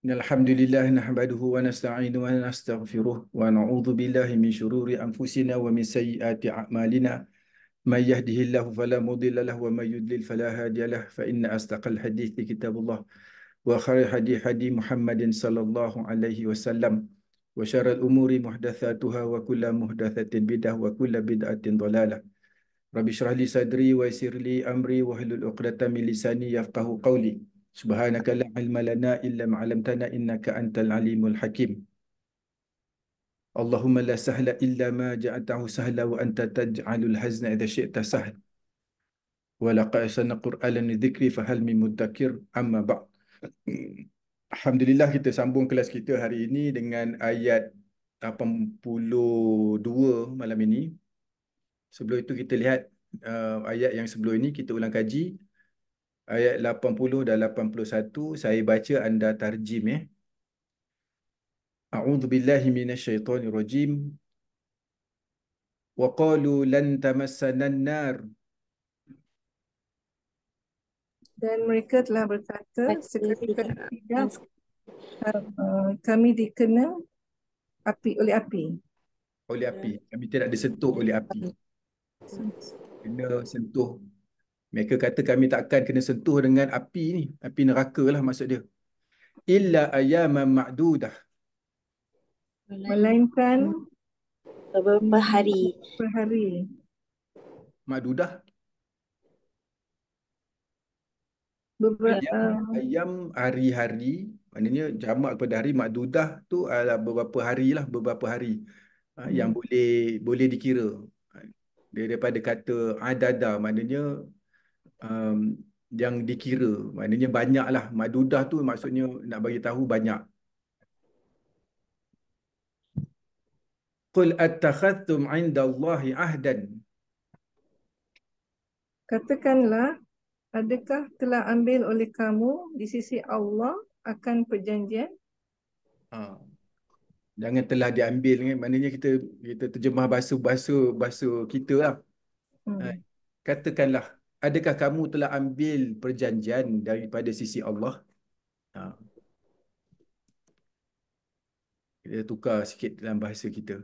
Alhamdulillah nahmaduhu wa nasta'inu wa nastaghfiruh wa na'udzu billahi min shururi anfusina wa min sayyiati a'malina may yahdihillahu fala mudilla lahu wa may yudlil fala hadiya lahu fa inna asdaqal hadithi kitabullah wa khairal hadi Muhammadin sallallahu alaihi wasallam wa syarrul umuri muhdatsatuha wa kullu muhdatsatin bidah wa kullu bid'atin dhalalah. Rabbi shrah li sadri wa yassir li amri wa hlul 'uqdatam min lisani yafqahu qawli. Subhanaka la ilma lana illa ma 'allamtana innaka antal alimul hakim. Allahumma la sahla illa ma ja'altahu sahla wa anta taj'alul hazna idza syi'ta sahl. Wa laqad sanna Qur'anan dzikri fa hal min muddakir amma ba'd. Alhamdulillah kita sambung kelas kita hari ini dengan ayat 82 malam ini. Sebelum itu kita lihat ayat yang sebelum ini, kita ulang kaji ayat 80 dan 81. Saya baca, anda tarjim ya. A'udzu billahi minasyaitonir rajim. Wa qalu lan tamassana an-nar. Dan mereka telah berkata, sekali-kali tidak kami dikena api oleh api. Oleh api. Kami tidak disentuh oleh api. Kena sentuh. Mereka kata kami takkan kena sentuh dengan api ni. Api neraka lah maksud dia. Illa ayyaman ma'dudah. Melainkan beberapa hari. per hari. Ma'dudah. Beberapa Ayam hari-hari. Maknanya jamak kepada hari. Ma'dudah tu adalah beberapa hari lah. Beberapa hari. Yang boleh dikira. Dia daripada kata adada. Maknanya yang dikira. Maknanya banyak lah. Ma'dudah tu maksudnya nak bagi tahu banyak. Qul attakhadhtum 'indallahi ahdan. katakanlah, adakah telah ambil oleh kamu di sisi Allah akan perjanjian? Jangan telah diambil kan. Maknanya kita terjemah bahasa kita lah. Katakanlah, adakah kamu telah ambil perjanjian daripada sisi Allah? Kita tukar sikit dalam bahasa kita.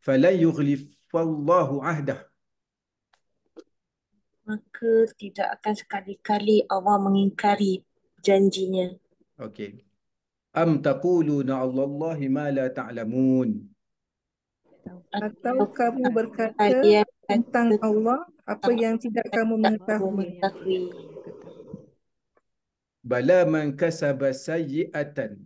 Falan yughlifallahu ahdah. Maka tidak akan sekali-kali Allah mengingkari janjinya. Okey. Am taquluna 'alallahi ma la ta'lamun. Atau kamu berkata Kalian tentang Allah apa yang tidak kamu mengetahui. mengetahui. Bala man kasaba sayyi'atan.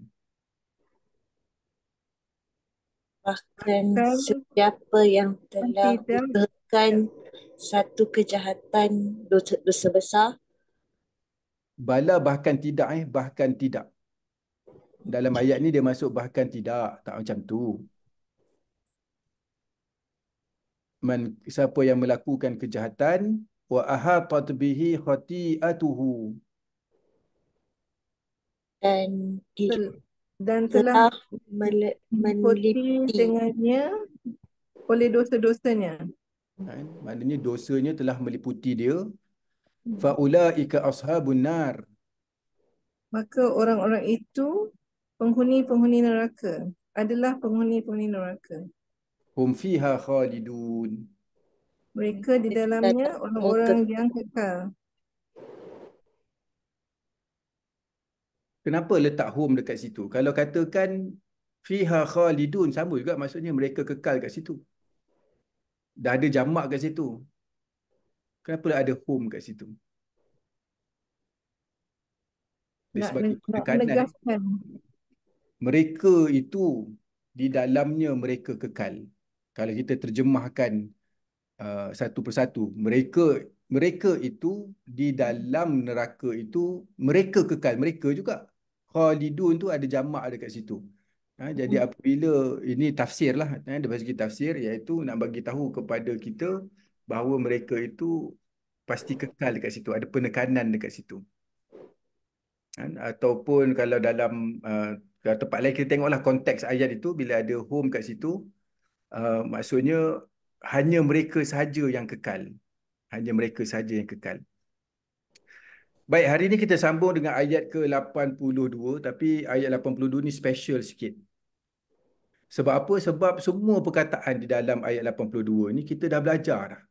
Bahkan sesiapa yang telah usahakan satu kejahatan, dosa besar, Bala bahkan tidak bahkan tidak. Dalam ayat ni dia masuk bahkan tidak, tak macam tu. Siapa yang melakukan kejahatan wa ahatat bihi khati'atuhu, dan telah meliputi dengannya oleh dosa-dosanya. Maknanya dosanya telah meliputi dia. Faulaika ashabun nar. Maka orang-orang itu penghuni-penghuni neraka, adalah penghuni-penghuni neraka. Hum fiha khalidun. Mereka di dalamnya orang-orang yang kekal. Kenapa letak hum dekat situ? Kalau katakan fiha khalidun, sama juga maksudnya mereka kekal kat situ. Dah ada jamak kat situ. Kenapa ada hum kat situ? Nak Sebagai penekanan. menegaskan. Mereka itu di dalamnya mereka kekal. Kalau kita terjemahkan satu persatu, mereka itu di dalam neraka itu mereka kekal, mereka juga. Khalidun tu ada jamak dekat situ. Jadi apabila ini tafsir lah, dari segi tafsir, iaitu nak bagi tahu kepada kita bahawa mereka itu pasti kekal dekat situ, ada penekanan dekat situ. Ataupun kalau dalam tempat lain kita tengoklah konteks ayat itu, bila ada home kat situ, maksudnya hanya mereka sahaja yang kekal. Hanya mereka sahaja yang kekal. Baik, hari ini kita sambung dengan ayat ke-82, tapi ayat 82 ni special sikit. Sebab apa? Sebab semua perkataan di dalam ayat 82 ni kita dah belajar dah.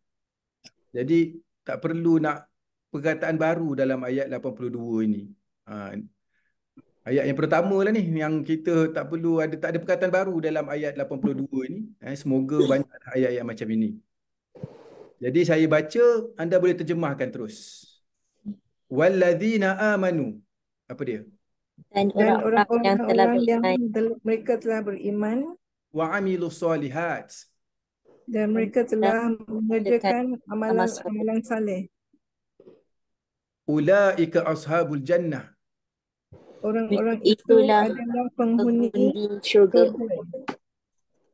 Jadi tak perlu nak perkataan baru dalam ayat 82 ini. Ha, ayat yang pertama lah ni yang kita tak ada perkataan baru dalam ayat 82 ini. Semoga banyak ayat-ayat macam ini. Jadi saya baca, anda boleh terjemahkan terus. Walladzina amanu. Apa dia? Dan Dan orang-orang yang telah orang-orang yang beriman mereka telah beriman Wa amilus solihat. dan mereka telah mengerjakan amal amalan-amalan saleh. Ulaika ashabul jannah. Orang-orang itu itulah adalah penghuni penghuni syurga. syurga.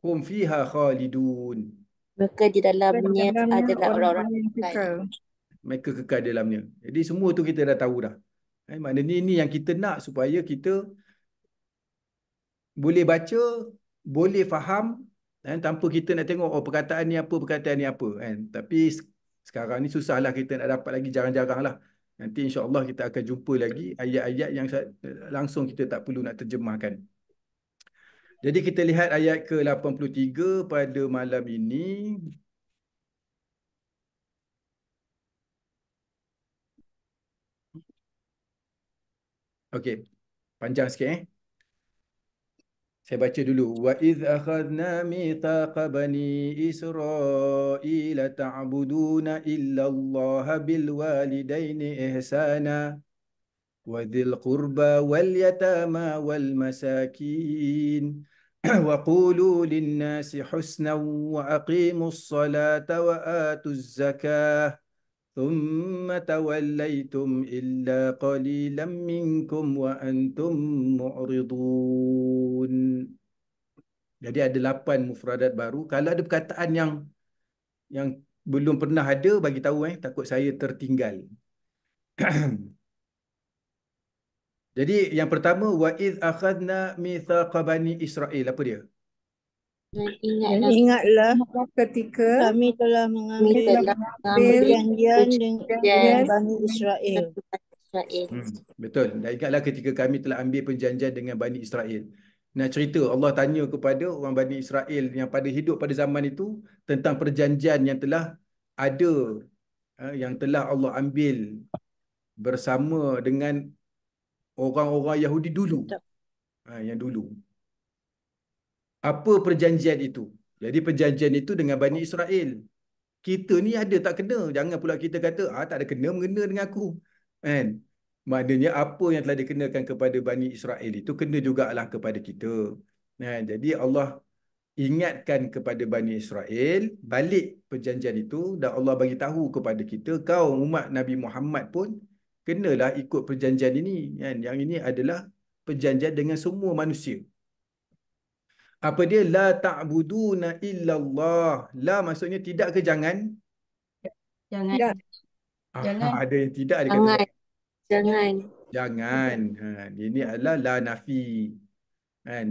Hum fiha khalidun. Mereka di dalamnya Dalamnya adalah orang-orang orang-orang yang yang kekal. Mereka kekal dalamnya. Jadi semua tu kita dah tahu dah. Maknanya ini yang kita nak supaya kita boleh baca, boleh faham, tanpa kita nak tengok perkataan ni apa, perkataan ni apa. Tapi sekarang ni susahlah kita nak dapat lagi, jarang-jarang lah. Nanti insya-Allah kita akan jumpa lagi ayat-ayat yang langsung kita tak perlu nak terjemahkan. Jadi kita lihat ayat ke-83 pada malam ini. Okey, panjang sikit. Saya baca dulu. Wa idh akhadna mithaqa bani Israila ta'buduna illa Allah bil walidaini ihsana wa dhil qurba wal yatama wal masakin wa qulu lin nasi husna wa aqimus salata wa atuz zakah thumma tawallaytum illa qalilan minkum wa antum mu'ridun. Jadi ada 8 mufradat baru. Kalau ada perkataan yang belum pernah ada, bagi tahu takut saya tertinggal. Jadi yang pertama, wa idh akhadna mithaqa bani Israil. Apa dia? Dan Dan ingatlah ingatlah Ketika kami telah kami mengambil telah mengambil perjanjian perjanjian dengan Bani Israel. Israel. Betul. Dan ingatlah ketika kami telah ambil perjanjian dengan Bani Israel. Nak cerita, Allah tanya kepada orang Bani Israel yang pada hidup pada zaman itu tentang perjanjian yang telah ada, yang telah Allah ambil bersama dengan orang-orang Yahudi dulu. Yang dulu. Apa perjanjian itu? Jadi perjanjian itu dengan Bani Israel. Kita ni ada tak kena? Jangan pula kita kata, tak ada kena-mengena dengan aku. Kan? Maknanya apa yang telah dikenakan kepada Bani Israel itu kena jugalah kepada kita. Jadi Allah ingatkan kepada Bani Israel balik perjanjian itu dan Allah bagi tahu kepada kita, kau umat Nabi Muhammad pun kenalah ikut perjanjian ini. Yang ini adalah perjanjian dengan semua manusia. Apa dia? La ta'buduna illallah. La maksudnya tidak ke jangan? Jangan. tidak Jangan. Ada yang tidak, ada kata Jangan. Jangan. jangan. Ini adalah la nafi.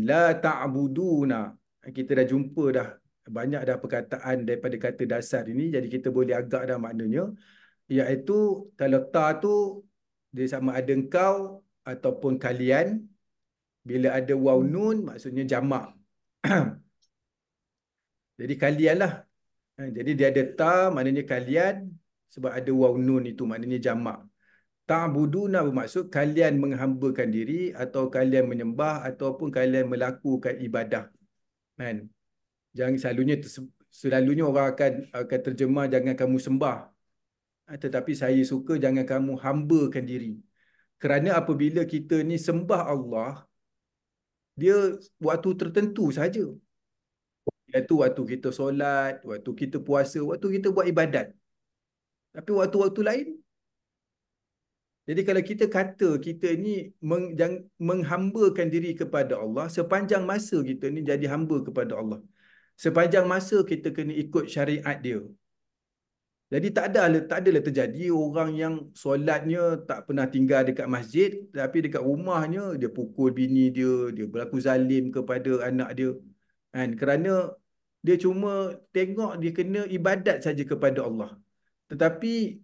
La ta'buduna. Kita dah jumpa dah. Banyak dah perkataan daripada kata dasar ini. Jadi kita boleh agak dah maknanya. Iaitu kalau ta tu dia sama ada engkau ataupun kalian. Bila ada waw nun maksudnya jamak. Jadi kalian lah. Jadi dia ada ta maknanya kalian. Sebab ada waw nun itu maknanya jamak. Ta'buduna bermaksud kalian menghambakan diri atau kalian menyembah ataupun kalian melakukan ibadah. Kan? Jangan selalunya orang akan terjemah jangan kamu sembah. Tetapi saya suka jangan kamu hambakan diri. Kerana apabila kita ni sembah Allah, dia waktu tertentu saja. Iaitu waktu kita solat, waktu kita puasa, waktu kita buat ibadat. Tapi waktu-waktu lain, jadi kalau kita kata kita ni menghambakan diri kepada Allah, sepanjang masa kita ni jadi hamba kepada Allah. Sepanjang masa kita kena ikut syariat dia. Jadi tak adalah terjadi orang yang solatnya tak pernah tinggal dekat masjid, tapi dekat rumahnya dia pukul bini dia, dia berlaku zalim kepada anak dia. Kan? Kerana dia cuma tengok dia kena ibadat saja kepada Allah. Tetapi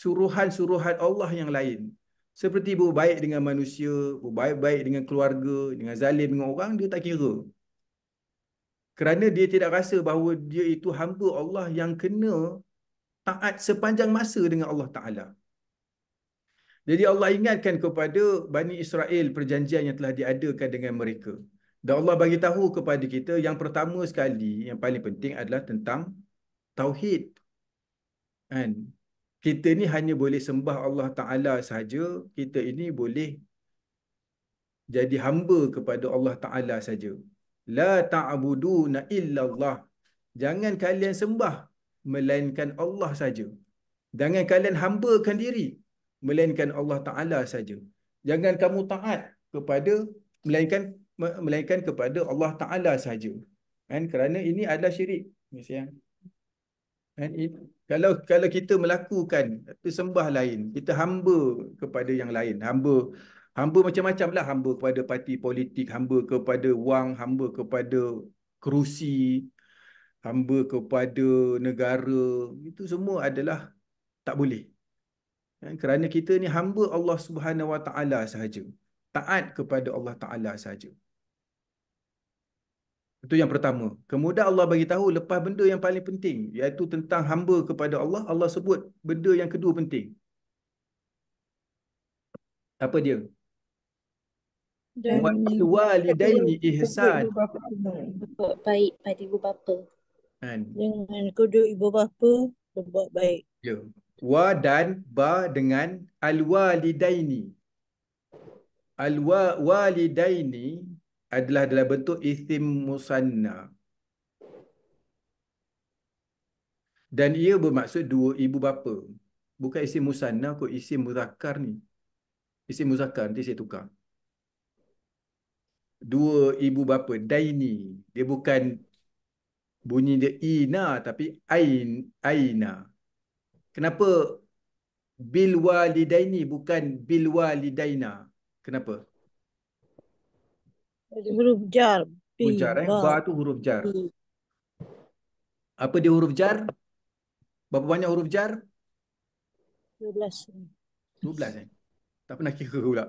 suruhan-suruhan Allah yang lain. Seperti berbaik dengan manusia, berbaik-baik dengan keluarga, dengan zalim dengan orang, dia tak kira. Kerana dia tidak rasa bahawa dia itu hamba Allah yang kena taat sepanjang masa dengan Allah Ta'ala. Jadi Allah ingatkan kepada Bani Israel perjanjian yang telah diadakan dengan mereka. Dan Allah bagi tahu kepada kita yang pertama sekali, yang paling penting adalah tentang Tauhid. Kan? Kita ni hanya boleh sembah Allah Ta'ala sahaja, kita ini boleh jadi hamba kepada Allah Ta'ala saja. La ta'buduna illallah. Jangan kalian sembah melainkan Allah saja. Jangan kalian hambakan diri melainkan Allah Ta'ala saja. Jangan kamu taat kepada melainkan kepada Allah Ta'ala saja. Kan? Kerana ini adalah syirik. Sayang. Kan? Kalau kita melakukan sembah lain, kita hamba kepada yang lain, hamba macam-macam lah, hamba kepada parti politik, hamba kepada wang, hamba kepada kerusi, hamba kepada negara, itu semua adalah tak boleh. Kerana kita ni hamba Allah Subhanahu Wa Taala sahaja, taat kepada Allah Taala sahaja. Itu yang pertama. Kemudian Allah bagi tahu lepas benda yang paling penting, iaitu tentang hamba kepada Allah, Allah sebut benda yang kedua penting. Apa dia? Dan Walidaini ihsan. Berbuat baik pada ibu bapa. Kan? dengan kedua ibu bapa berbuat baik. Ya. Wa dan ba dengan al-walidaini. Al-walidaini adalah dalam bentuk isim musanna. Dan ia bermaksud dua ibu bapa. Bukan isim musanna kot, isim muzakkar ni. Isim muzakkar nanti saya tukar. Dua ibu bapa, daini. Dia bukan bunyi dia ina tapi aina. Kenapa bil walidaini bukan bil walidaina? Kenapa? Ada huruf jar. Huruf jar Ba tu huruf jar. Apa dia huruf jar? Berapa banyak huruf jar? 12. 12 Tak pernah kira pula.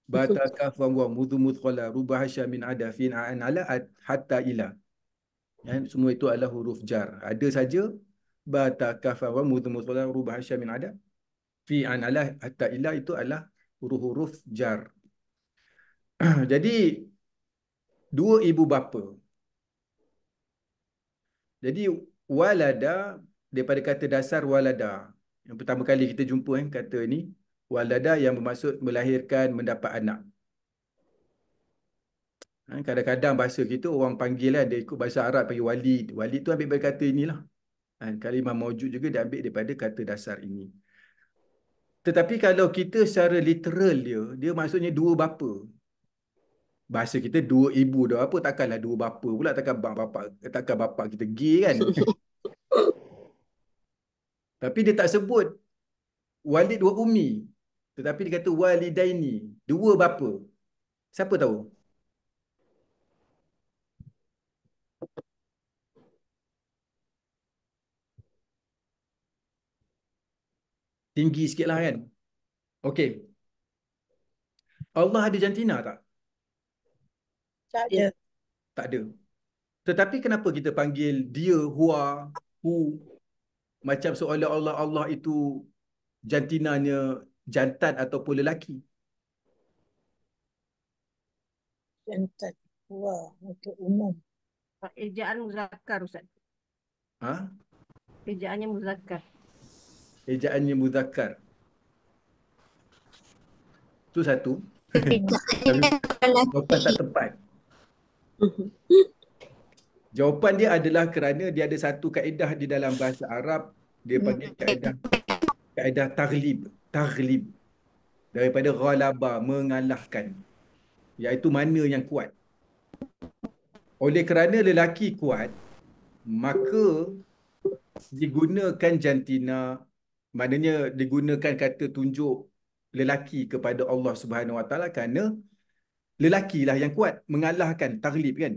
Bata kaf wa mudhu mudkhala rubah min ada fin an ala hatta ila. Semua itu adalah huruf jar. Ada saja bata kaf wa mudhu mudkhala rubah min ada fi an ala hatta ila, itu adalah huruf-huruf jar. Jadi dua ibu bapa. Jadi walada daripada kata dasar walada. Yang pertama kali kita jumpa kata ni walada yang bermaksud melahirkan, mendapat anak. Kadang-kadang bahasa kita orang panggil dia ikut bahasa Arab panggil walid. Walid tu ambil daripada kata inilah. Kalimah maujud juga dia ambil daripada kata dasar ini. Tetapi kalau kita secara literal dia maksudnya dua bapa. Bahasa kita dua ibu dua bapa, takkanlah dua bapa pula, takkan bapa kita gay kan. Tapi dia tak sebut walid wa ummi. Tetapi dia kata walidaini, dua bapa. Siapa tahu? Tinggi sikit lah kan. Okey. Allah ada jantina tak? Tak ada. Tak ada. Tetapi kenapa kita panggil dia, huwa, hu, macam seolah-olah Allah itu jantinanya jantan ataupun lelaki? Jantan. Wah, untuk umum. Ejaan muzakkar Ustaz. Ha? Ejaannya muzakkar. Ejaannya muzakkar. Itu satu. Jawapan tak tepat. Jawapan dia adalah kerana dia ada satu kaedah di dalam bahasa Arab, dia panggil kaedah taghlib. Daripada ghalaba, mengalahkan. Iaitu mana yang kuat. Oleh kerana lelaki kuat, maka digunakan jantina, maknanya digunakan kata tunjuk lelaki kepada Allah Subhanahu Wa Taala kerana lelakilah yang kuat, mengalahkan, taghlib kan.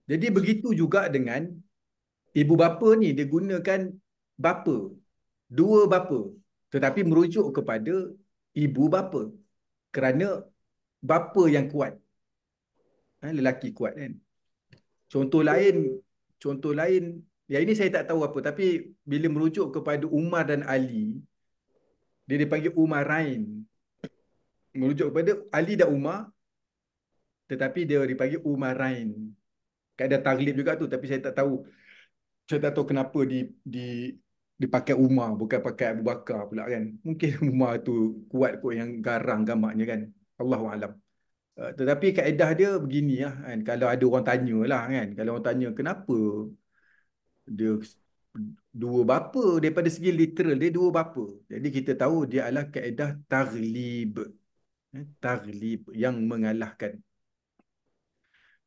Jadi begitu juga dengan ibu bapa ni, dia gunakan bapa. dua bapa, tetapi merujuk kepada ibu bapa. Kerana bapa yang kuat. Lelaki kuat kan. Contoh lain, contoh lain, yang ini saya tak tahu apa, tapi bila merujuk kepada Umar dan Ali, dia dipanggil Umarain. Merujuk kepada Ali dan Umar, tetapi dia dipanggil Umarain. Kaedah taglib juga tu, tapi saya tak tahu kenapa di dipakai Umar, bukan pakai Abu Bakar pula kan. Mungkin Umar tu kuat kot yang garang gambarnya kan. Allahualam. Tetapi kaedah dia begini lah kan. Kalau ada orang tanya lah kan. Kalau orang tanya kenapa dia dua bapa, daripada segi literal dia dua bapa. Jadi kita tahu dia adalah kaedah taglib. Taglib yang mengalahkan.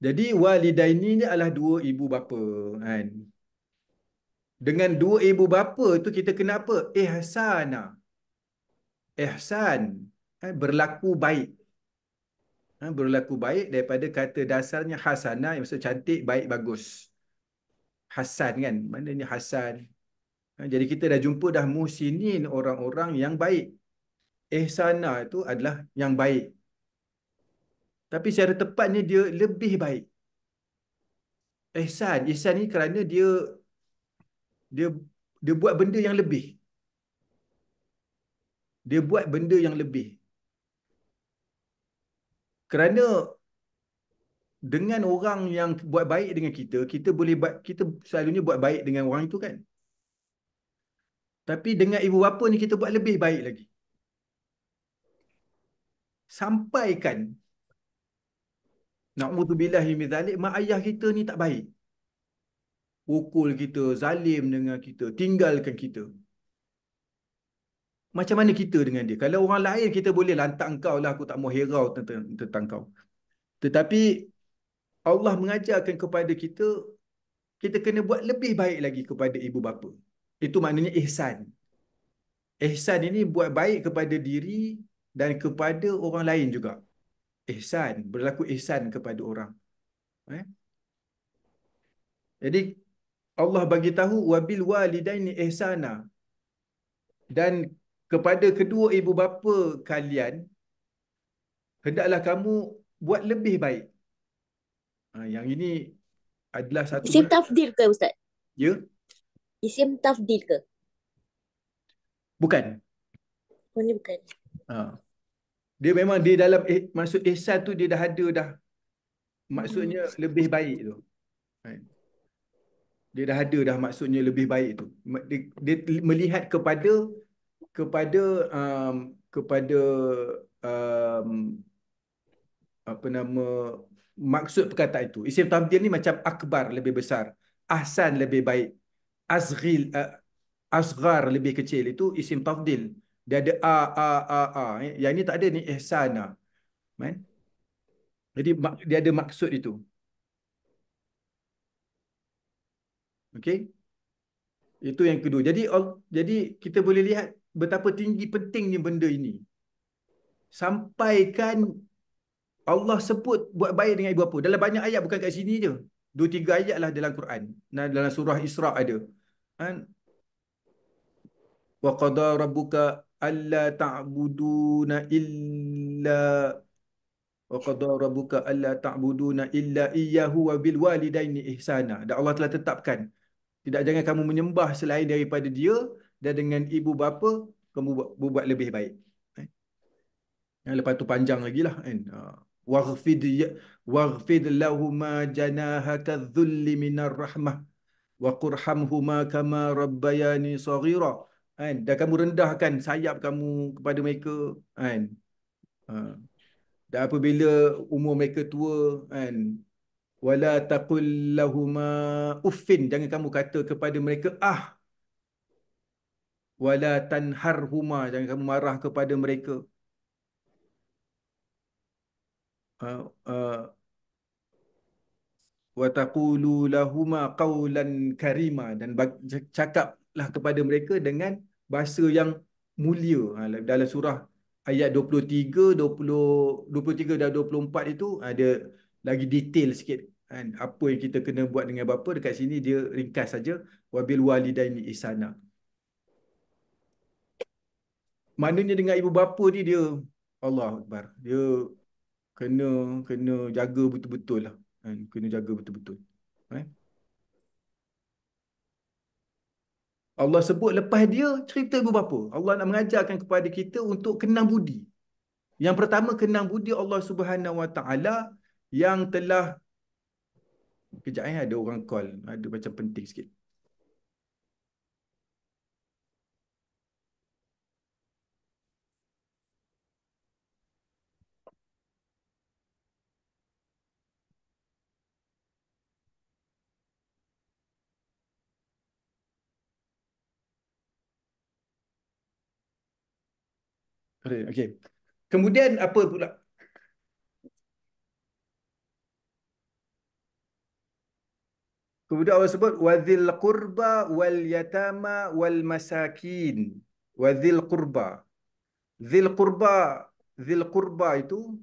Jadi walidaini ni adalah dua ibu bapa kan. Dengan dua ibu bapa tu kita kena apa? Ihsana. Ihsan. Berlaku baik. Berlaku baik daripada kata dasarnya hasanah yang maksud cantik, baik, bagus. Hasan kan? Maknanya hasan. Jadi kita dah jumpa dah muhsinin, orang-orang yang baik. Ihsana itu adalah yang baik. Tapi secara tepatnya dia lebih baik. Ihsan ni kerana dia dia buat benda yang lebih. Dia buat benda yang lebih. Kerana dengan orang yang buat baik dengan kita, kita selalunya buat baik dengan orang itu kan. Tapi dengan ibu bapa ni kita buat lebih baik lagi. Sampaikan na'udzubillahi min zalik, mak ayah kita ni tak baik. Pukul kita, zalim dengan kita, tinggalkan kita. Macam mana kita dengan dia? Kalau orang lain kita boleh lantak engkau lah, aku tak mau hirau tentang kau. Tetapi Allah mengajarkan kepada kita, kita kena buat lebih baik lagi kepada ibu bapa. Itu maknanya ihsan. Ihsan ini buat baik kepada diri dan kepada orang lain juga. Ihsan, berlaku ihsan kepada orang. Jadi Allah bagi tahu wabil walidaini ihsana, dan kepada kedua ibu bapa kalian hendaklah kamu buat lebih baik. Yang ini adalah satu Isim tafdil ke Ustaz? Ya? Isim tafdil ke? Bukan. Oh, ni bukan. Dia memang di dalam maksud ihsan tu dia dah ada dah. Maksudnya lebih baik tu. Dia dah ada dah maksudnya lebih baik tu. Dia melihat kepada kepada um, apa nama maksud perkataan itu. Isim tafdil ni macam akbar lebih besar, ahsan lebih baik, asghar lebih kecil, itu isim tafdil. Dia ada a. Yang ini tak ada ni ihsana. Kan? Jadi dia ada maksud itu. Okey? Itu yang kedua. Jadi kita boleh lihat betapa tinggi pentingnya benda ini. Sampaikan Allah sebut buat baik dengan ibu bapa. Dalam banyak ayat, bukan kat sini je. 2-3 ayat lah dalam Quran. Dan dalam surah Isra ada. Wa qada rabbuka alla ta'buduna illa wa qada rabbuka alla ta'buduna illa iyyahu wa bil walidaini ihsana. Dan Allah telah tetapkan, jangan kamu menyembah selain daripada dia, dan dengan ibu bapa kamu buat lebih baik. Lepas tu panjang lagi lah kan. Waghfid lahuma janahaka dhulli minar rahmah wa qurhamhuma kama rabbayani saghira. Kan? Dan kamu rendahkan sayap kamu kepada mereka kan. Dan apabila umur mereka tua kan, wala taqul lahuma uffin, jangan kamu kata kepada mereka wala tanharhuma, jangan kamu marah kepada mereka. Wa taqulu lahuma qawlan karima, dan cakaplah kepada mereka dengan bahasa yang mulia. Dalam surah ayat 23, 23 dan 24 itu ada lagi detail sikit kan, apa yang kita kena buat dengan bapa. Dekat sini dia ringkas saja, wabil walidaini ihsana. Maknanya dengan ibu bapa ni dia Allah Akbar. Dia kena kena jaga betul-betul lah. Kan? Kena jaga betul-betul. Kan? Allah sebut lepas dia cerita ibu bapa. Allah nak mengajarkan kepada kita untuk kenang budi. Yang pertama kenang budi Allah Subhanahu Wa Taala yang telah kejap ada orang call, ada macam penting sikit. Okey. Kemudian apa pula? Kemudian Allah sebut wadzil qurba wal yatama wal masakin. Wadzil qurba. Zil qurba, zil qurba itu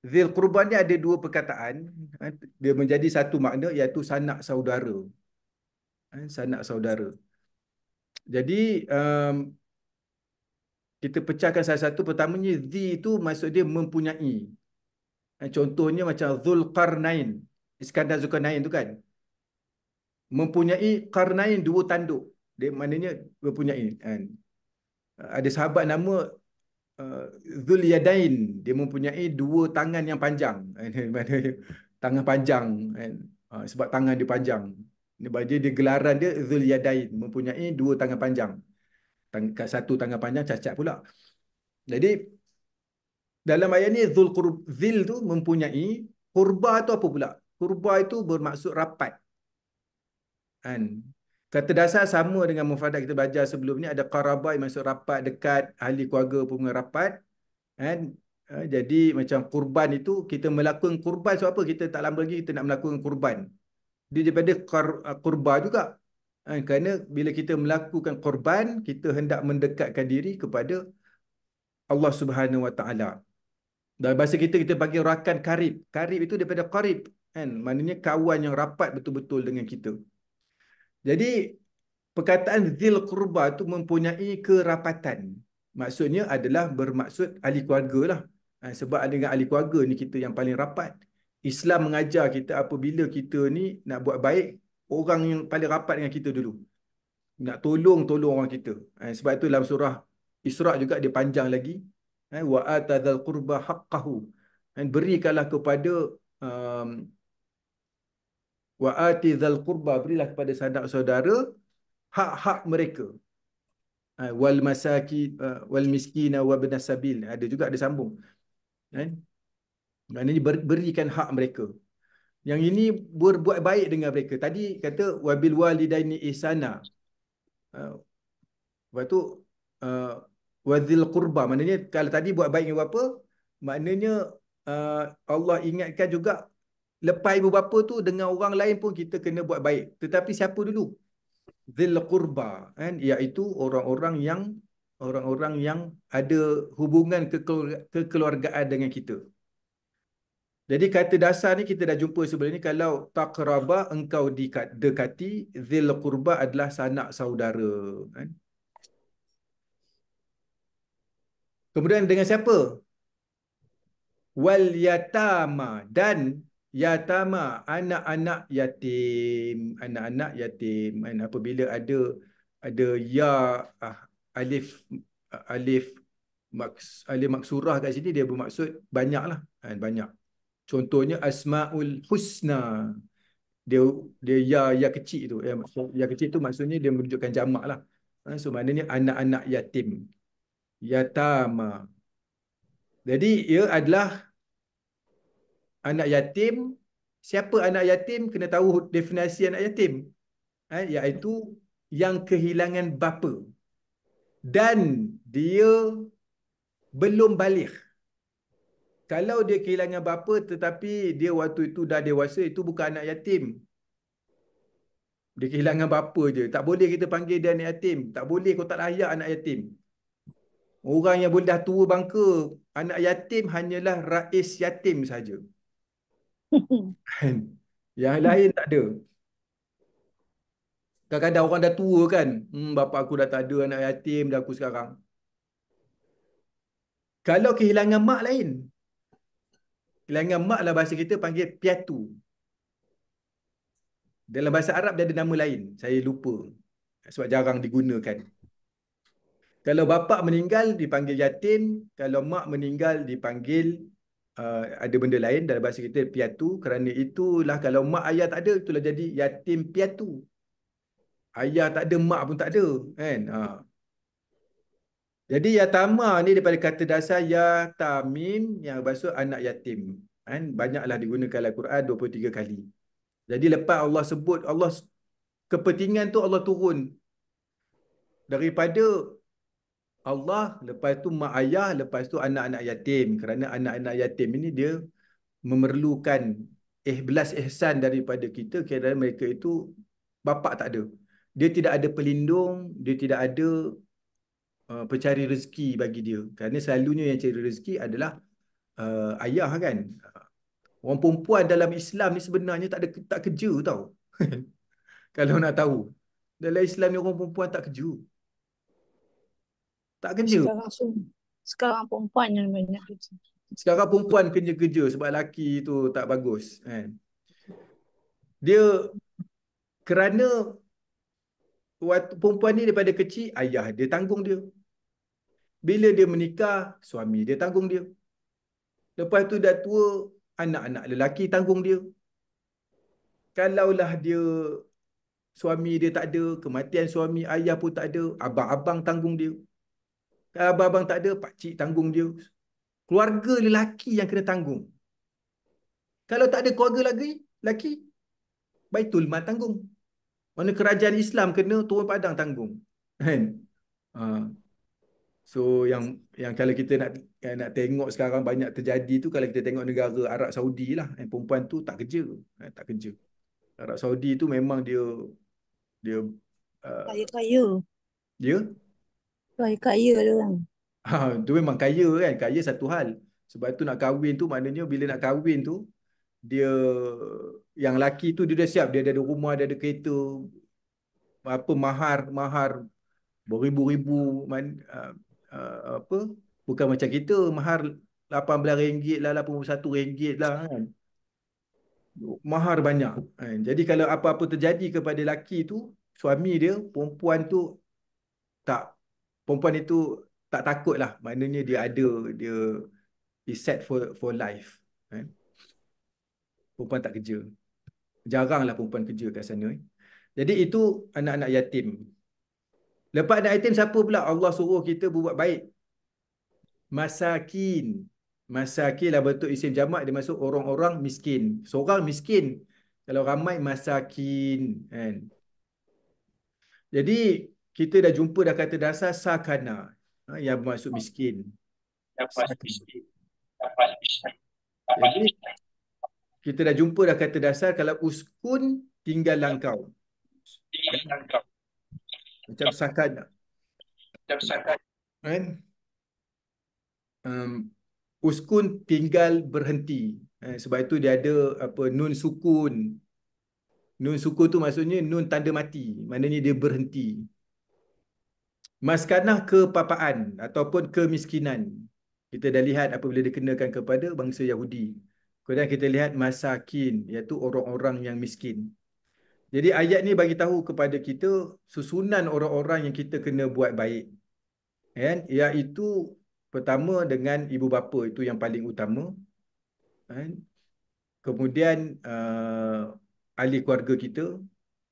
zil qurba ni ada dua perkataan. Dia menjadi satu makna iaitu sanak saudara. Sanak saudara. Jadi kita pecahkan salah satu. Pertamanya zi itu maksud dia mempunyai. Contohnya macam Zulqarnain. Iskandar Zulkarnain tu kan. Mempunyai qarnain, dua tanduk. Dia maknanya mempunyai. Ada sahabat nama Zul Yadain, dia mempunyai dua tangan yang panjang. Tangan panjang kan? Sebab tangan dia panjang. Dia gelaran dia Zul Yadain, mempunyai dua tangan panjang. Satu tangan panjang cacat pula. Jadi dalam ayat ni Zil tu mempunyai, qurba tu apa pula? Qurba itu bermaksud rapat. Kan? Kata dasar sama dengan mufradat kita belajar sebelum ni, ada qarabah yang maksud rapat, dekat, ahli keluarga pun rapat. Kan? Jadi macam kurban itu, kita melakukan kurban sebab apa? Kita tak lama lagi kita nak melakukan kurban. Dia daripada kurba juga. Kerana bila kita melakukan kurban, kita hendak mendekatkan diri kepada Allah Subhanahu Wa Taala. Dalam bahasa kita panggil rakan karib. Karib itu daripada qarib. Kan? Maknanya kawan yang rapat betul-betul dengan kita. Jadi perkataan zil qurba itu mempunyai kerapatan. Maksudnya adalah bermaksud ahli keluarga lah. Sebab dengan ahli keluarga ni kita yang paling rapat. Islam mengajar kita apabila kita ni nak buat baik, orang yang paling rapat dengan kita dulu. Nak tolong orang kita. Sebab itu dalam surah Isra' juga dia panjang lagi. Wa atadzal qurba haqqahu. Berikanlah kepada wa atizal qurba, berilah kepada sanak saudara hak-hak mereka. Wal masakin wal miskina wa ibnas sabil. Ada juga ada sambung. Maknanya berikan hak mereka. Yang ini berbuat baik dengan mereka. Tadi kata wabil walidaini ihsana. Lepas tu wadzil qurba, maknanya kalau tadi buat baik dengan bapa, maknanya Allah ingatkan juga lepas ibu bapa tu dengan orang lain pun kita kena buat baik. Tetapi siapa dulu? Zil qurba, kan? Iaitu orang-orang yang ada hubungan kekeluargaan dengan kita. Jadi kata dasar ni kita dah jumpa sebelum ni, kalau taqraba, engkau dekati, zil qurba adalah sanak saudara. Kan? Kemudian dengan siapa? Wal yatama, dan yatama, anak-anak yatim. Anak-anak yatim. Apabila ada ya alif alif maksurah kat sini, dia bermaksud banyak lah. Banyak. Contohnya Asmaul Husna. Dia ya kecil tu. Ya kecil tu maksudnya dia menunjukkan jamak lah. So maknanya anak-anak yatim. Yatama. Jadi ia adalah anak yatim. Siapa anak yatim? Kena tahu definisi anak yatim. Iaitu yang kehilangan bapa. Dan dia belum baligh. Kalau dia kehilangan bapa tetapi dia waktu itu dah dewasa, itu bukan anak yatim. Dia kehilangan bapa je. Tak boleh kita panggil dia anak yatim. Tak boleh, kau tak layak anak yatim. Orang yang boleh dah tua bangka, anak yatim hanyalah rais yatim saja. Yang lain tak ada. Kadang-kadang orang dah tua kan. Bapa aku dah tak ada, anak yatim dah aku sekarang. Kalau kehilangan mak lain. Kehilangan mak lah bahasa kita panggil piatu. Dalam bahasa Arab dia ada nama lain. Saya lupa. Sebab jarang digunakan. Kalau bapa meninggal dipanggil yatim. Kalau mak meninggal dipanggil ada benda lain dalam bahasa kita piatu. Kerana itulah kalau mak ayah tak ada, itulah jadi yatim piatu. Ayah tak ada, mak pun tak ada. Kan? Jadi yatama ni daripada kata dasar yatamim yang bermaksud anak yatim. Kan? Banyaklah digunakan dalam Quran 23 kali. Jadi lepas Allah sebut, Allah kepentingan tu Allah turun daripada Allah, lepas tu mak ayah, lepas tu anak-anak yatim. Kerana anak-anak yatim ini dia memerlukan belas ihsan daripada kita kerana mereka itu bapa tak ada. Dia tidak ada pelindung, dia tidak ada pencari rezeki bagi dia. Kerana selalunya yang cari rezeki adalah ayah kan. Orang perempuan dalam Islam ni sebenarnya tak kerja tau. Kalau nak tahu. Dalam Islam ni orang perempuan tak kerja. Tak kerja. Sekarang perempuan yang banyak kerja. Sekarang perempuan kerja-kerja sebab lelaki tu tak bagus. Kan? Dia kerana waktu perempuan ni daripada kecil, ayah dia tanggung dia. Bila dia menikah, suami dia tanggung dia. Lepas tu dah tua, anak-anak lelaki tanggung dia. Kalaulah dia suami dia tak ada, kematian suami ayah pun tak ada, abang-abang tanggung dia. Kalau abang-abang tak ada, pakcik tanggung dia. Keluarga lelaki yang kena tanggung. Kalau tak ada keluarga lelaki, Baitul Mal tanggung. Mana kerajaan Islam kena turun padang tanggung. Kan? So yang kalau kita nak tengok sekarang banyak terjadi tu, kalau kita tengok negara Arab Saudi lah, perempuan tu tak kerja. Tak kerja. Arab Saudi tu memang dia Kaya-kaya. dia Kaya-kaya dia orang. tu memang kaya kan. Kaya satu hal. Sebab tu nak kahwin tu maknanya bila nak kahwin tu dia yang laki tu dia dah siap, dia ada rumah, dia ada kereta, apa mahar beribu-ribu apa, bukan macam kita mahar RM18 lah, RM81 lah kan. Mahar banyak kan. Jadi kalau apa-apa terjadi kepada laki tu, suami dia, tak perempuan itu tak takut lah, maknanya dia is set for life kan. Perempuan tak kerja, jaranglah perempuan kerja kat sana. Jadi itu anak-anak yatim. Lepas anak yatim siapa pula Allah suruh kita berbuat baik? Masakin. Masakin lah bentuk isim jamak, dia masuk orang-orang miskin. Seorang miskin. Kalau ramai masakin kan. Jadi kita dah jumpa dah kata dasar sakana, yang bermaksud miskin. Jadi kita dah jumpa dah kata dasar kalau uskun tinggal langkau. Macam sakana. Kan? Uskun tinggal berhenti. Sebab itu dia ada apa nun sukun. Nun sukun tu maksudnya nun tanda mati. Maknanya dia berhenti. Maskanah kepapaan ataupun kemiskinan. Kita dah lihat apabila dikenakan kepada bangsa Yahudi. Kemudian kita lihat masakin, iaitu orang-orang yang miskin. Jadi ayat ni bagi tahu kepada kita susunan orang-orang yang kita kena buat baik. Kan? Iaitu pertama dengan ibu bapa, itu yang paling utama. Kan? Kemudian ahli keluarga kita.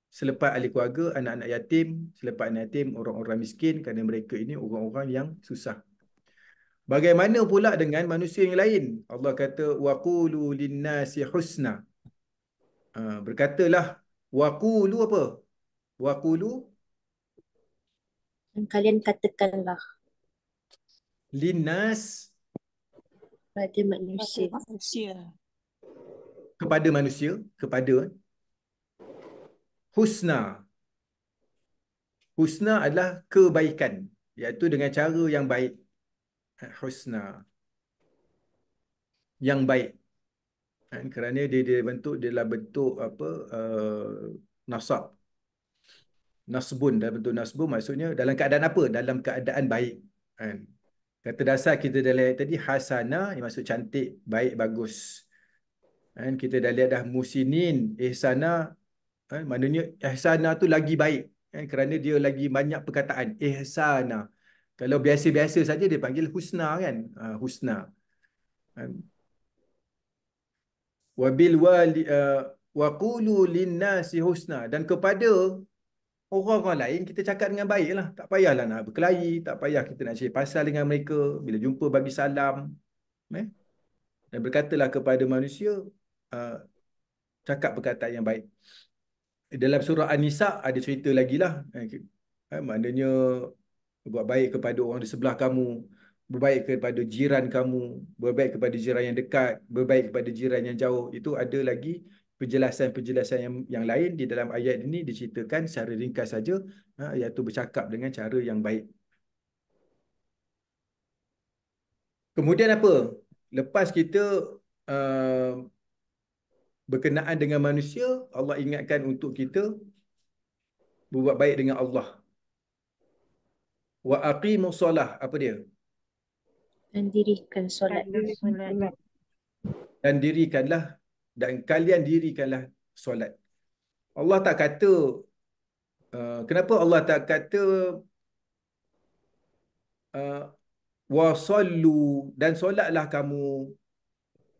Selepas ahli keluarga, anak-anak yatim. Selepas anak yatim, orang-orang miskin. Kerana mereka ini orang-orang yang susah. Bagaimana pula dengan manusia yang lain? Allah kata, وَقُولُوا لِلنَّاسِ حُسْنًا. Berkatalah, وَقُولُوا apa? وَقُولُوا Kalian katakanlah لِلنَّاسِ pada manusia. kepada manusia, kepada husna. Husna adalah kebaikan, iaitu dengan cara yang baik. Husna, yang baik. Kerana dia bentuk, dia dalam bentuk apa, nasab. Nasbun, dalam bentuk nasbun maksudnya dalam keadaan apa? Dalam keadaan baik. Kan? Kata dasar kita dah lihat tadi hasana yang maksud cantik, baik, bagus. Kan? Kita dah lihat dah musinin, ihsana, maknanya ihsana tu lagi baik. Kan? Kerana dia lagi banyak perkataan ihsana. Kalau biasa-biasa saja dia panggil husna kan? Husna. Kan? Wabil wali wa qulu linnasi husna, dan kepada orang-orang lain kita cakap dengan baik lah. Tak payahlah nak berkelahi, tak payah kita nak cari pasal dengan mereka. Bila jumpa bagi salam. Dan berkatalah kepada manusia, uh, cakap perkataan yang baik. Dalam surah An-Nisa ada cerita lagi lah. Maknanya buat baik kepada orang di sebelah kamu, berbaik kepada jiran kamu, berbaik kepada jiran yang dekat, berbaik kepada jiran yang jauh. Itu ada lagi penjelasan-penjelasan yang lain di dalam ayat ini diceritakan secara ringkas saja, iaitu bercakap dengan cara yang baik. Kemudian apa? Lepas kita uh, berkenaan dengan manusia, Allah ingatkan untuk kita berbuat baik dengan Allah. Wa aqimus solah, apa dia? Dan dirikan solat. Dan dirikanlah, dan kalian dirikanlah solat. Allah tak kata, kenapa Allah tak kata wasallu, dan solatlah kamu,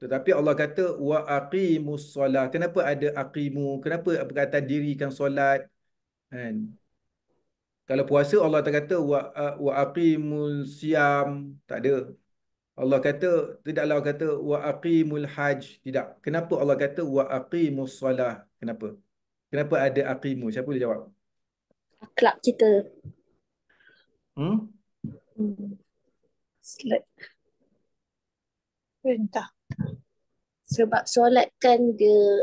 tetapi Allah kata wa aqimus solah. Kenapa ada aqimu? Kenapa perkataan dirikan solat? Kan? Kalau puasa Allah tak kata wa aqimul siam, tak ada. Allah kata, tidaklah Allah kata wa aqimul hajj, tidak. Kenapa Allah kata wa aqimus solah? Kenapa? Kenapa ada aqimu? Siapa boleh jawab? Akhlak kita. Hmm? Perintah. Sebab solat kan dia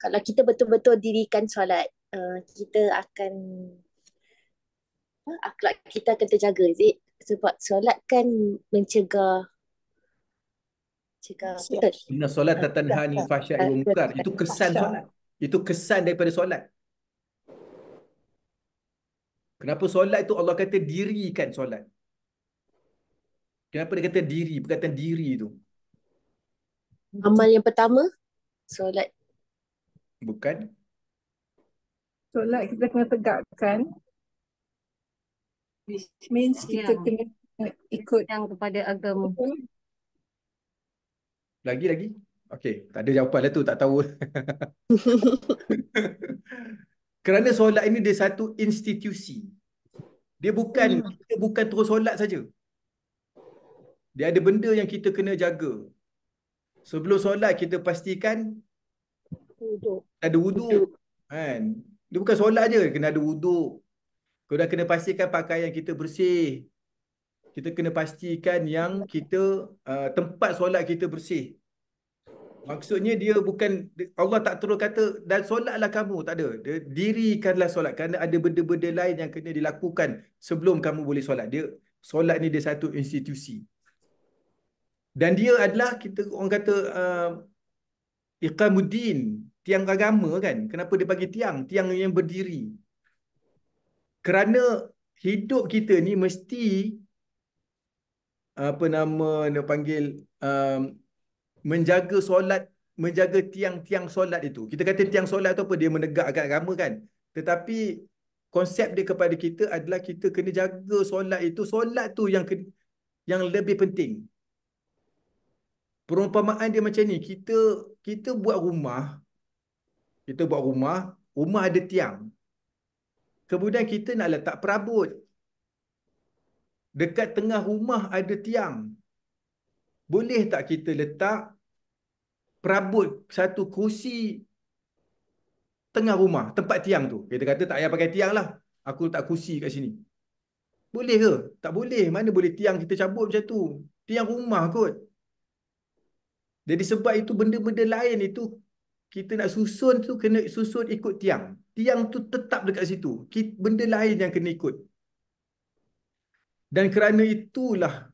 kalau kita betul-betul dirikan solat, kita akan akhlak kita akan terjaga, Zid. Sebab solat kan mencegah betul. Inna solat tanha 'anil fahsya'i wal munkar. Itu kesan solat. Itu kesan daripada solat. Kenapa solat itu Allah kata dirikan solat? Kenapa dia kata diri? Perkataan diri itu. Amal yang pertama, solat. Bukan. Solat kita kena tegakkan. Which means kita kena ikut yang kepada agama. Lagi. Okey, tak ada jawapan lah tu, tak tahu. Kerana solat ini dia satu institusi. Dia bukan terus solat saja. Dia ada benda yang kita kena jaga. Sebelum solat kita pastikan ada wuduk. Kan? Dia bukan solat je, kena ada wuduk. Kemudian kena pastikan pakaian kita bersih. Kita kena pastikan yang kita tempat solat kita bersih. Maksudnya dia bukan, Allah tak terus kata dan solatlah kamu, tak ada. Dia dirikanlah solat, kerana ada benda-benda lain yang kena dilakukan sebelum kamu boleh solat. Solat ni dia satu institusi. Dan dia adalah, kita orang kata iqamuddin, tiang agama kan. Kenapa dia bagi tiang? Tiang yang berdiri. Kerana hidup kita ni mesti nak panggil menjaga solat, menjaga tiang-tiang solat itu. Kita kata tiang solat tu apa? Dia menegakkan agama kan. Tetapi konsep dia kepada kita adalah kita kena jaga solat itu. Solat tu yang lebih penting. Perumpamaan dia macam ni, kita buat rumah, rumah ada tiang. Kemudian kita nak letak perabot. Dekat tengah rumah ada tiang. Boleh tak kita letak perabot satu kursi tengah rumah, tempat tiang tu? Kita kata tak payah pakai tiang lah, aku letak kursi kat sini. Boleh ke? Tak boleh. Mana boleh tiang kita cabut macam tu? Tiang rumah kot. Jadi sebab itu benda-benda lain itu kita nak susun tu kena susun ikut tiang. Tiang tu tetap dekat situ. Benda lain yang kena ikut. Dan kerana itulah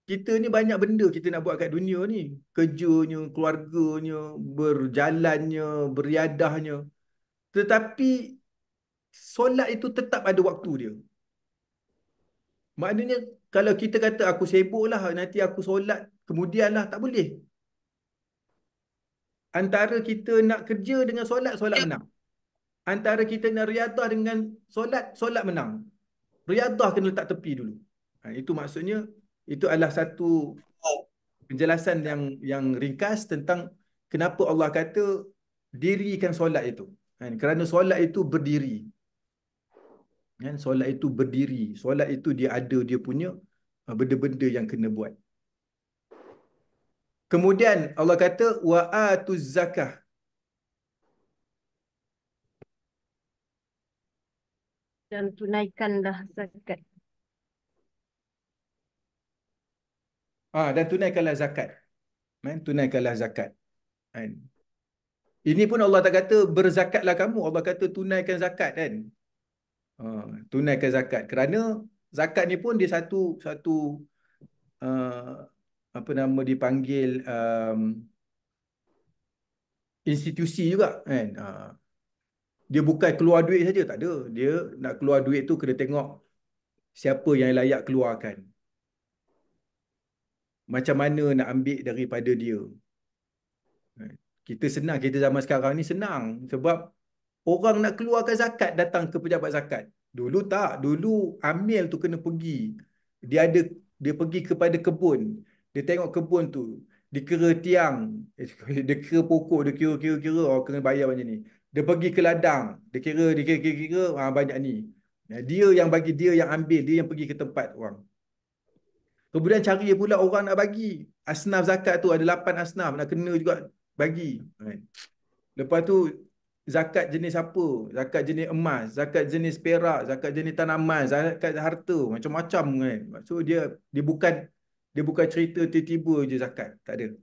kita ni banyak benda kita nak buat kat dunia ni. Kerjanya, keluarganya, berjalannya, beriadahnya. Tetapi solat itu tetap ada waktu dia. Maknanya kalau kita kata aku sibuk lah, nanti aku solat kemudian lah, tak boleh. Antara kita nak kerja dengan solat, solat menang. Antara kita nak riadah dengan solat, solat menang. Riadah kena letak tepi dulu. Itu maksudnya, itu adalah satu penjelasan yang ringkas tentang kenapa Allah kata dirikan solat itu. Kerana solat itu berdiri. Solat itu berdiri. Solat itu dia ada dia punya benda-benda yang kena buat. Kemudian Allah kata wa atuz zakah. Dan tunaikanlah zakat. Dan tunaikanlah zakat. Tunaikanlah zakat. Ini pun Allah tak kata berzakatlah kamu. Allah kata tunaikan zakat kan. Tunaikan zakat. Kerana zakat ni pun dia satu apa nama dipanggil institusi juga kan. Dia bukan keluar duit saja, tak ada. Dia nak keluar duit tu kena tengok siapa yang layak keluarkan. Macam mana nak ambil daripada dia. Kita senang, kita zaman sekarang ni senang. Sebab orang nak keluarkan zakat datang ke pejabat zakat. Dulu tak. Dulu amil tu kena pergi. Dia pergi kepada kebun. Dia tengok kebun tu. Dia kira tiang. Dia kira pokok. Dia kira. Oh, kena bayar macam ni. Dia pergi ke ladang. Dia kira. Banyak ni. Dia yang bagi, dia yang ambil. Dia yang pergi ke tempat orang. Kemudian cari pula orang nak bagi. Asnaf zakat tu ada 8 asnaf. Nak kena juga bagi. Lepas tu zakat jenis apa? Zakat jenis emas, zakat jenis perak, zakat jenis tanaman, zakat harta, macam-macam kan. So dia bukan cerita tiba-tiba je zakat, tak ada.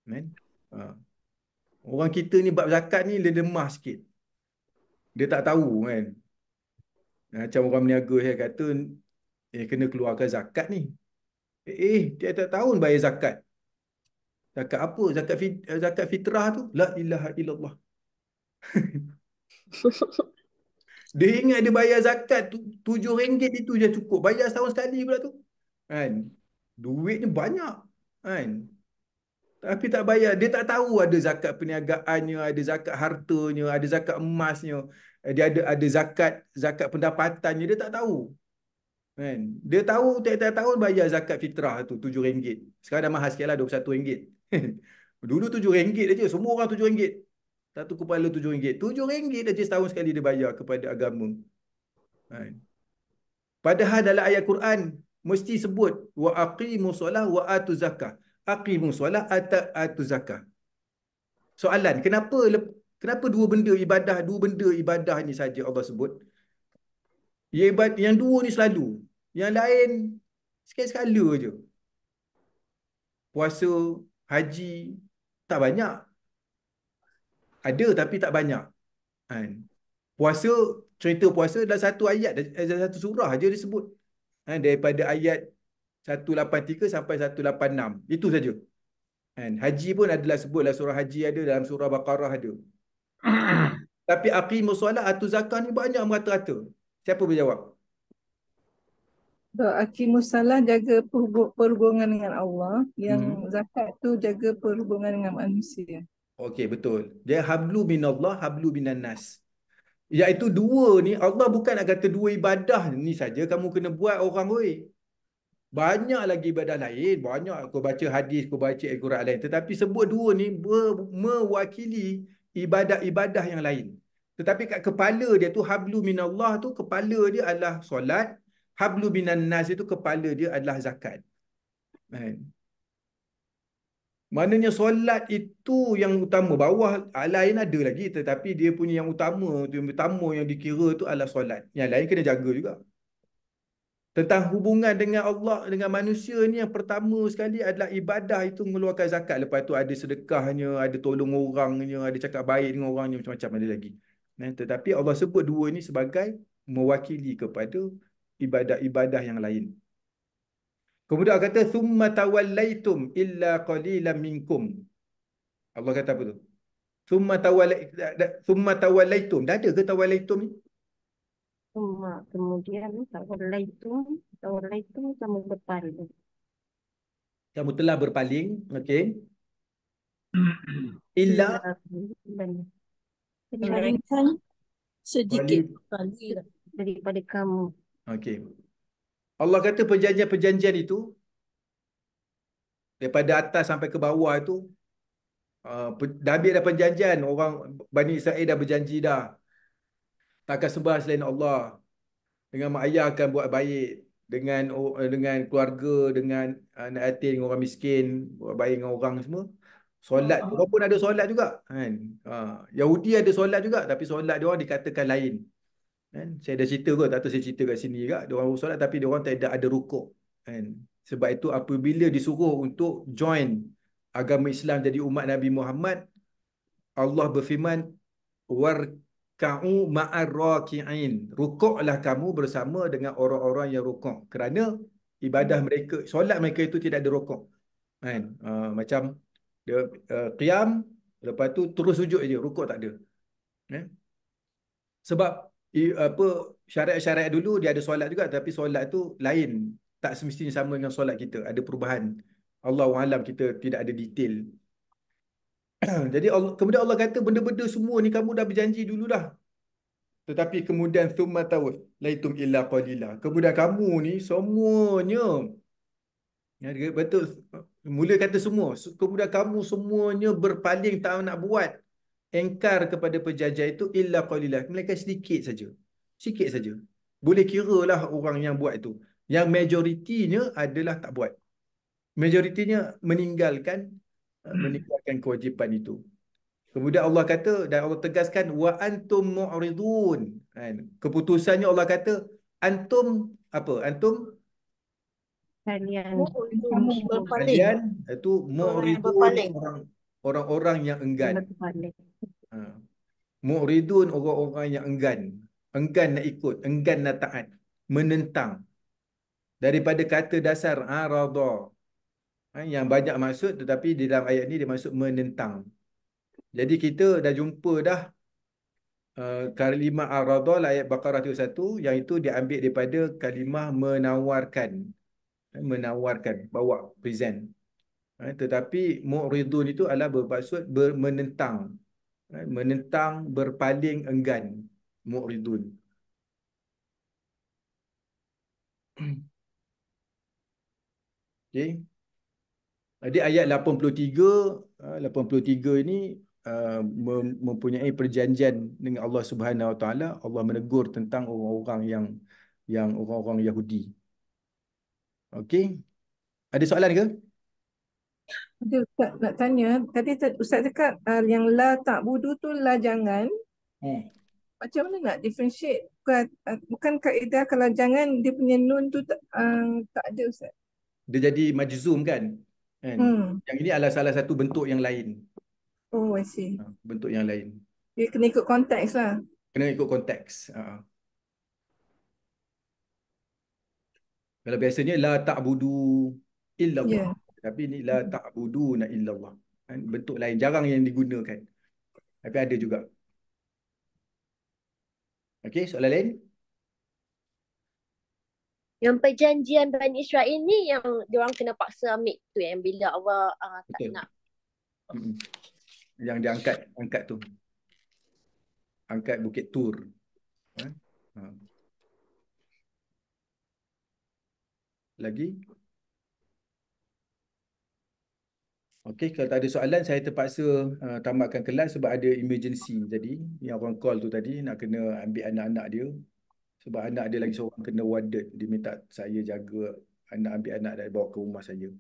Kan? Orang kita ni bab zakat ni dia lemah sikit. Dia tak tahu kan. Macam orang berniaga saya kata kena keluarkan zakat ni. Tiap-tiap tahun bayar zakat. Zakat apa? Zakat fitrah tu. La ilaha illallah. Dia ingat dia bayar zakat RM7 itu je cukup. Bayar setahun sekali pula tu. Kan? Duitnya banyak. Kan? Tapi tak bayar. Dia tak tahu ada zakat perniagaannya, ada zakat hartanya, ada zakat emasnya, dia ada zakat pendapatannya. Dia tak tahu. Kan? Dia tahu tiap-tiap tahun bayar zakat fitrah tu RM7. Sekarang dah mahal sikit lah, RM21. Dulu RM7 aja. Semua orang RM7. Satu kepala RM7. RM7 aja setahun sekali dia bayar kepada agama. Padahal dalam ayat Quran mesti sebut wa aqimus solah wa atuz zakah. Aqimus solah atuz zakah. Soalan, kenapa dua benda ibadah ni saja Allah sebut? Yang dua ni selalu. Yang lain sekali-sekala je. Puasa, haji tak banyak. Ada tapi tak banyak. Puasa, cerita puasa dalam satu ayat, dalam satu surah aja disebut. Daripada ayat 183 sampai 186. Itu saja. Haji pun adalah sebut dalam surah haji ada, dalam surah Baqarah ada. Tapi aqimus solat atuz zakah ni banyak merata-rata. Siapa berjawab? So, aqimus salah jaga perhubungan dengan Allah, yang zakat tu jaga perhubungan dengan manusia. Okey, betul. Dia hablu minallah, hablu minan nas. Iaitu dua ni, Allah bukan nak kata dua ibadah ni saja kamu kena buat orang oi. Banyak lagi ibadah lain, banyak kau baca hadis, kau baca Al-Quran lain. Tetapi sebut dua ni mewakili ibadah-ibadah yang lain. Tetapi kat kepala dia tu, hablu minallah tu, kepala dia adalah solat. Hablu minan nas itu kepala dia adalah zakat. Maknanya solat itu yang utama. Bawah lain ada lagi, tetapi dia punya yang utama yang dikira tu adalah solat. Yang lain kena jaga juga. Tentang hubungan dengan Allah, dengan manusia ni, yang pertama sekali adalah ibadah itu mengeluarkan zakat. Lepas tu ada sedekahnya, ada tolong orangnya, ada cakap baik dengan orangnya, macam-macam ada lagi. Tetapi Allah sebut dua ni sebagai mewakili kepada ibadah-ibadah yang lain. Kemudian Allah kata thumma tawallaitum illa qalilan minkum. Allah kata apa tu? Thumma tawallaitum. Dah ada ke tawallaitum ni? Kemudian tawallaitum kamu berpaling. Kamu telah berpaling, okey. Illa Melainkan sedikit kali lah. daripada kamu. okey. Allah kata perjanjian-perjanjian itu daripada atas sampai ke bawah itu dah ambil dah perjanjian, orang Bani Israel dah berjanji dah tak akan sembah selain Allah, dengan mak ayah akan buat baik, dengan keluarga, dengan anak yatim, orang miskin, buat baik dengan orang semua. Solat, orang pun ada solat juga kan. Yahudi ada solat juga, tapi solat dia orang dikatakan lain kan. Saya dah cerita kot, tak tahu saya cerita kat sini juga, dia orang solat tapi dia orang tak ada rukuk kan. Sebab itu apabila disuruh untuk join agama Islam jadi umat Nabi Muhammad, Allah berfirman warka'u ma'ar raki'in, rukuklah kamu bersama dengan orang-orang yang rukuk, kerana ibadah mereka, solat mereka itu tidak ada rukuk kan. Macam dia qiyam, lepas tu terus sujud je, rukuk tak ada kan? Sebab apa, syariat-syariat dulu dia ada solat juga, tapi solat tu lain, tak semestinya sama dengan solat kita, ada perubahan. Allahu alam, kita tidak ada detail. Jadi kemudian Allah kata benda-benda semua ni kamu dah berjanji dulu dah. Tetapi kemudian thumma tawallaitum illa qalila. Kemudian kamu ni semuanya, betul, mula kata semua, kemudian kamu semuanya berpaling, tak nak buat, engkar kepada perjanjian itu illa qalila, melainkan sedikit saja. Sikit saja. Boleh kira lah orang yang buat itu. Yang majoritinya adalah tak buat. Majoritinya meninggalkan kewajipan itu. Kemudian Allah kata, dan Allah tegaskan wa antum mu'ridun. Keputusannya Allah kata antum apa? Antum Kalian Berpaling. kalian itu Orang yang mu'ridun, berpaling. orang-orang yang enggan. berpaling. Mu'ridun, orang-orang yang enggan nak ikut, enggan nak taat, menentang. Daripada kata dasar arada, yang banyak maksud, tetapi di dalam ayat ni dia maksud menentang. Jadi kita dah jumpa dah kalimah arada ayat Baqarah 31, yang itu diambil daripada kalimah menawarkan. Menawarkan, bawa, present. Tetapi mu'ridun itu adalah bermaksud menentang. Menentang, berpaling, enggan. Mu'ridun. Okay. Jadi ayat 83 ini mempunyai perjanjian dengan Allah Subhanahu Wa Taala. Allah menegur tentang orang-orang yang orang-orang Yahudi. Okey. Ada soalan ke? Ada Ustaz nak tanya. Tadi Ustaz cakap yang la ta'budu tu la jangan. Macam mana nak differentiate? Bukan kaedah kalau jangan dia punya nun tu tak ada Ustaz. Dia jadi majzum kan? Yang ini adalah salah satu bentuk yang lain. Oh, I see. Bentuk yang lain. Dia kena ikut konteks lah. Kena ikut konteks. Kalau biasanya la ta'budu illallah. Tapi ni la ta'buduna illallah. Bentuk lain, jarang yang digunakan. Tapi ada juga. Okey, soalan lain? Yang perjanjian Bani Israel ni yang diorang kena paksa ambil tu, yang bila Allah tak Betul. nak. Yang diangkat tu. Angkat Bukit Tur. Lagi? Okey, kalau tak ada soalan, saya terpaksa tamatkan kelas sebab ada emergency tadi. Yang orang call tu tadi nak kena ambil anak-anak dia. Sebab anak dia lagi seorang kena warded. Dia minta saya jaga anak, ambil anak dan bawa ke rumah saya.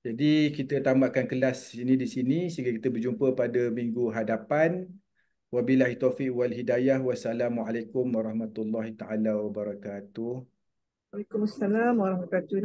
Jadi kita tamatkan kelas ini di sini sehingga kita berjumpa pada minggu hadapan. Wabillahi taufiq wal hidayah. Wassalamualaikum warahmatullahi taala wabarakatuh. Waalaikumsalam warahmatullahi wabarakatuh.